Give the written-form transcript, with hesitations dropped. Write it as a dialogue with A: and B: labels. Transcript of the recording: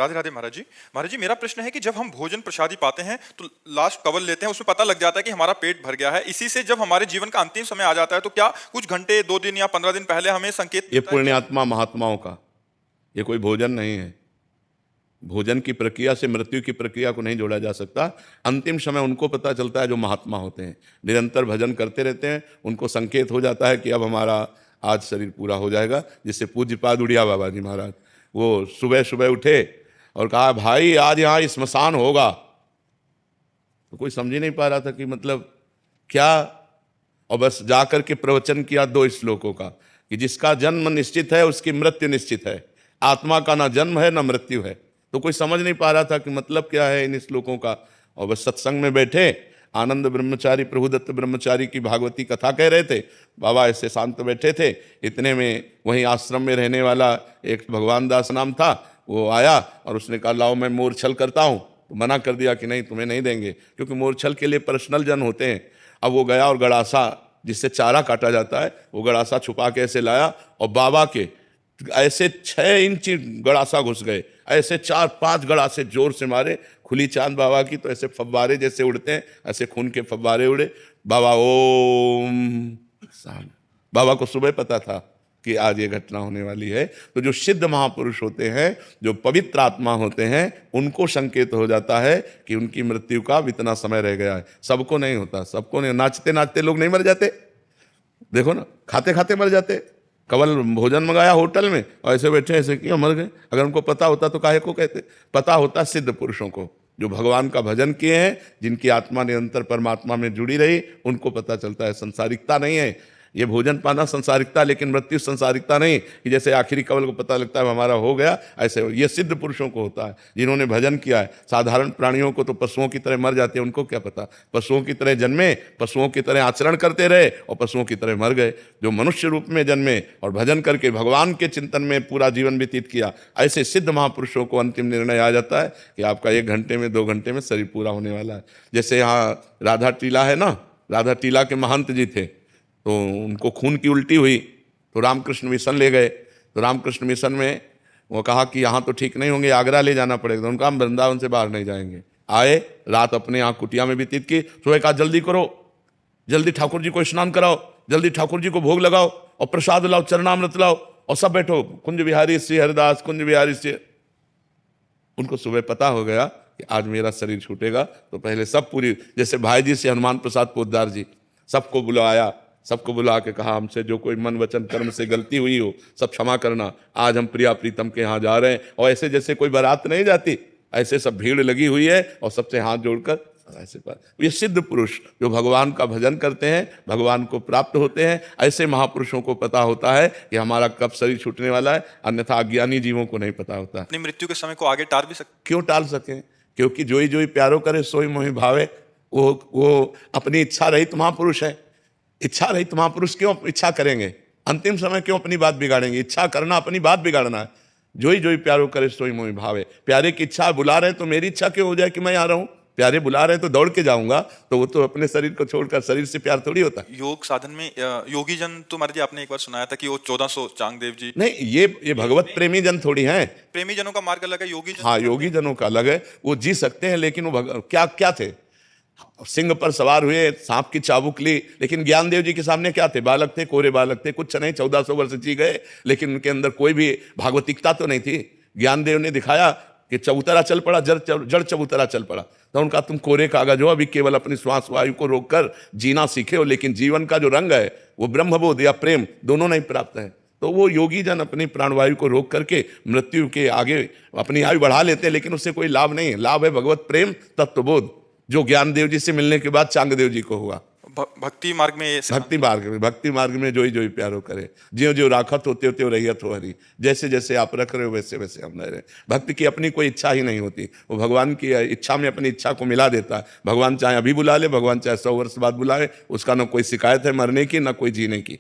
A: राधे राधे महाराज जी। महाराज जी, मेरा प्रश्न है कि जब हम भोजन प्रसादी पाते हैं तो लास्ट कवल लेते हैं, उसमें पता लग जाता है कि हमारा पेट भर गया है। इसी से जब हमारे जीवन का अंतिम समय आ जाता है तो क्या कुछ घंटे, 2 दिन या 15 दिन पहले हमें संकेत
B: ये
A: मिलता है
B: पुण्यात्मा महात्माओं का, ये कोई भोजन नहीं है। भोजन की प्रक्रिया से मृत्यु की प्रक्रिया को नहीं जोड़ा जा सकता। अंतिम समय उनको पता चलता है जो महात्मा होते हैं, निरंतर भजन करते रहते हैं, उनको संकेत हो जाता है कि अब हमारा आज शरीर पूरा हो जाएगा। जिससे पूज्यपाद उड़िया बाबा जी महाराज वो सुबह सुबह उठे और कहा भाई आज यहाँ स्मशान होगा। तो कोई समझ ही नहीं पा रहा था कि मतलब क्या, और बस जाकर के प्रवचन किया 2 श्लोकों का कि जिसका जन्म निश्चित है उसकी मृत्यु निश्चित है, आत्मा का ना जन्म है ना मृत्यु है। तो कोई समझ नहीं पा रहा था कि मतलब क्या है इन श्लोकों का। और बस सत्संग में बैठे, आनंद ब्रह्मचारी प्रभुदत्त ब्रह्मचारी की भागवती कथा कह रहे थे, बाबा ऐसे शांत बैठे थे। इतने में वहीं आश्रम में रहने वाला एक भगवान दास नाम था, वो आया और उसने कहा लाओ मैं मोरछल करता हूँ। तो मना कर दिया कि नहीं तुम्हें नहीं देंगे, क्योंकि मोरछल के लिए पर्सनल जन होते हैं। अब वो गया और गड़ासा जिससे चारा काटा जाता है, वो गड़ासा छुपा के ऐसे लाया और बाबा के ऐसे 6 इंच गड़ासा घुस गए, ऐसे 4-5 गड़ासे जोर से मारे। खुली चांद बाबा की तो ऐसे फव्वारे जैसे उड़ते हैं, ऐसे खून के फव्वारे उड़े। बाबा ओम शाम। बाबा को सुबह पता था कि आज ये घटना होने वाली है। तो जो सिद्ध महापुरुष होते हैं, जो पवित्र आत्मा होते हैं, उनको संकेत हो जाता है कि उनकी मृत्यु का इतना समय रह गया है। सबको नहीं होता, सबको नहीं। नाचते नाचते लोग नहीं मर जाते, देखो ना, खाते खाते मर जाते। कवल भोजन मंगाया होटल में और ऐसे बैठे ऐसे किया मर गए। अगर उनको पता होता तो काहे को कहते। पता होता सिद्ध पुरुषों को, जो भगवान का भजन किए हैं, जिनकी आत्मा निरंतर परमात्मा में जुड़ी रही, उनको पता चलता है। संसारिकता नहीं है ये भोजन पाना, संसारिकता, लेकिन मृत्यु संसारिकता नहीं कि जैसे आखिरी कवल को पता लगता है हमारा हो गया, ऐसे ये सिद्ध पुरुषों को होता है जिन्होंने भजन किया है। साधारण प्राणियों को तो पशुओं की तरह मर जाते हैं, उनको क्या पता। पशुओं की तरह जन्मे, पशुओं की तरह आचरण करते रहे और पशुओं की तरह मर गए। जो मनुष्य रूप में जन्मे और भजन करके भगवान के चिंतन में पूरा जीवन व्यतीत किया, ऐसे सिद्ध महापुरुषों को अंतिम निर्णय आ जाता है कि आपका 1 घंटे में 2 घंटे में शरीर पूरा होने वाला है। जैसे यहाँ राधा टीला है ना, राधा टीला के महंत जी थे, तो उनको खून की उल्टी हुई तो रामकृष्ण मिशन ले गए। तो रामकृष्ण मिशन में वो कहा कि यहाँ तो ठीक नहीं होंगे, आगरा ले जाना पड़ेगा। तो उनका हम वृंदावन से बाहर नहीं जाएंगे। आए, रात अपने यहाँ कुटिया में व्यतीत की। सुबह कहा जल्दी करो, जल्दी ठाकुर जी को स्नान कराओ, जल्दी ठाकुर जी को भोग लगाओ और प्रसाद लाओ, चरणामृत लाओ और सब बैठो। कुंज बिहारी श्री हरिदास, कुंज बिहारी श्री। उनको सुबह पता हो गया कि आज मेरा शरीर छूटेगा। तो पहले सब पूरी, जैसे भाई जी से हनुमान प्रसाद पोद्दार जी, सबको बुलाया, सबको बुला के कहा हमसे जो कोई मन वचन कर्म से गलती हुई हो सब क्षमा करना। आज हम प्रिया प्रीतम के यहाँ जा रहे हैं। और ऐसे जैसे कोई बारात नहीं जाती, ऐसे सब भीड़ लगी हुई है और सबसे हाथ जोड़कर ऐसे पर। ये सिद्ध पुरुष जो भगवान का भजन करते हैं, भगवान को प्राप्त होते हैं, ऐसे महापुरुषों को पता होता है कि हमारा कब शरीर छूटने वाला है। अन्यथा अज्ञानी जीवों को नहीं पता होता।
A: अपनी मृत्यु के समय को आगे टाल भी सकते?
B: क्यों टाल सके, क्योंकि जोई जोई प्यारो करे सोई मोहि भावे। वो अपनी इच्छा रहित महापुरुष है। इच्छा रहित महापुरुष क्यों इच्छा करेंगे? अंतिम समय क्यों अपनी बात बिगाड़ेंगे? इच्छा करना अपनी बात बिगाड़ना है। जोई जोई प्यारो करे सोई मोहि भावे। प्यारे की इच्छा बुला रहे तो मेरी इच्छा क्यों हो जाए कि मैं आ रहा हूं? प्यारे बुला रहे तो दौड़ के जाऊंगा, तो वो तो अपने शरीर को छोड़कर, शरीर से प्यार थोड़ी होता है।
A: योग साधन में योगी जन तो महाराज जी आपने एक बार सुनाया था कि वो 1400 चांगदेव जी।
B: नहीं, ये भगवत प्रेमी जन थोड़ी हैं।
A: प्रेमी जनों का मार्ग अलग है, योगी जन।
B: हाँ, योगी जनों का अलग है। वो जी सकते हैं, लेकिन वो क्या क्या थे? सिंह पर सवार हुए, सांप की चाबुक ली, लेकिन ज्ञानदेव जी के सामने क्या थे? बालक थे, कोरे बालक थे, कुछ नहीं। 1400 वर्ष जी गए, लेकिन उनके अंदर कोई भी भागवतिकता तो नहीं थी। ज्ञानदेव ने दिखाया कि चबूतरा चल पड़ा, जड़ चबूतरा चल पड़ा। तो उनका तुम कोरे कागज हो, अभी केवल अपनी श्वास वायु को रोककर जीना सीखे हो, लेकिन जीवन का जो रंग है वो ब्रह्मबोध या प्रेम दोनों नहीं प्राप्त है। तो वो योगी जन अपनी प्राणवायु को रोक करके मृत्यु के आगे अपनी आयु बढ़ा लेते हैं, लेकिन उससे कोई लाभ नहीं है। लाभ है भगवत प्रेम तत्वबोध, जो ज्ञानदेव जी से मिलने के बाद चांगदेव जी को हुआ।
A: भक्ति मार्ग में,
B: भक्ति मार्ग में जोई जोई प्यारो करे। ज्यों ज्यों राखत हो त्यों त्यों रहियत हो हरि। जैसे जैसे आप रख रहे हो वैसे वैसे हम रह रहे। भक्ति की अपनी कोई इच्छा ही नहीं होती, वो भगवान की इच्छा में अपनी इच्छा को मिला देता है। भगवान चाहे अभी बुला ले, भगवान चाहे 100 वर्ष बाद बुलाए, उसका ना कोई शिकायत है मरने की, ना कोई जीने की।